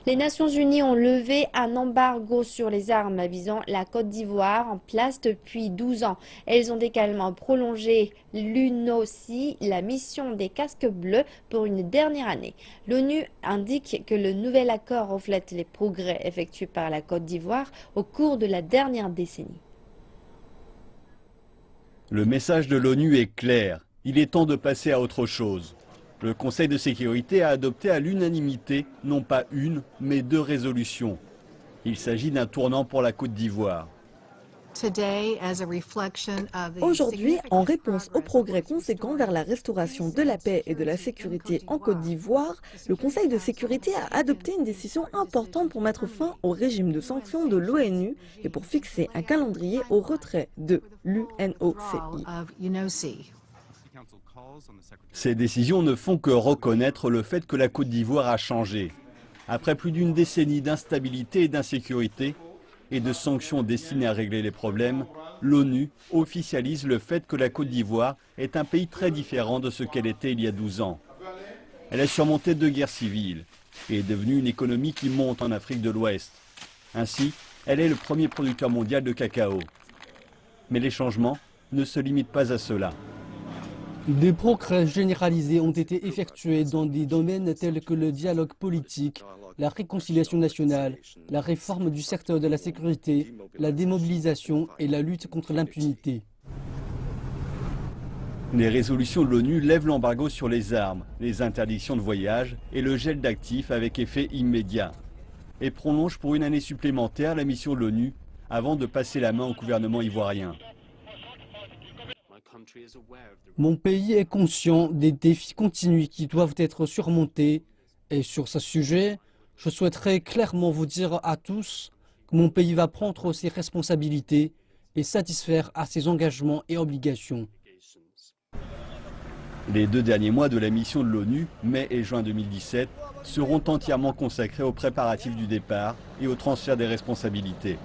Les Nations Unies ont levé un embargo sur les armes visant la Côte d'Ivoire en place depuis 12 ans. Elles ont également prolongé l'UNOSI, la mission des casques bleus, pour une dernière année. L'ONU indique que le nouvel accord reflète les progrès effectués par la Côte d'Ivoire au cours de la dernière décennie. Le message de l'ONU est clair. Il est temps de passer à autre chose. Le Conseil de sécurité a adopté à l'unanimité non pas une, mais deux résolutions. Il s'agit d'un tournant pour la Côte d'Ivoire. Aujourd'hui, en réponse au progrès conséquent vers la restauration de la paix et de la sécurité en Côte d'Ivoire, le Conseil de sécurité a adopté une décision importante pour mettre fin au régime de sanctions de l'ONU et pour fixer un calendrier au retrait de l'UNOCI. Ces décisions ne font que reconnaître le fait que la Côte d'Ivoire a changé. Après plus d'une décennie d'instabilité et d'insécurité et de sanctions destinées à régler les problèmes, l'ONU officialise le fait que la Côte d'Ivoire est un pays très différent de ce qu'elle était il y a 12 ans. Elle a surmonté 2 guerres civiles et est devenue une économie qui monte en Afrique de l'Ouest. Ainsi, elle est le premier producteur mondial de cacao. Mais les changements ne se limitent pas à cela. Des progrès généralisés ont été effectués dans des domaines tels que le dialogue politique, la réconciliation nationale, la réforme du secteur de la sécurité, la démobilisation et la lutte contre l'impunité. Les résolutions de l'ONU lèvent l'embargo sur les armes, les interdictions de voyage et le gel d'actifs avec effet immédiat. Et prolongent pour une année supplémentaire la mission de l'ONU avant de passer la main au gouvernement ivoirien. Mon pays est conscient des défis continus qui doivent être surmontés et sur ce sujet, je souhaiterais clairement vous dire à tous que mon pays va prendre ses responsabilités et satisfaire à ses engagements et obligations. Les 2 derniers mois de la mission de l'ONU, mai et juin 2017, seront entièrement consacrés aux préparatifs du départ et au transfert des responsabilités.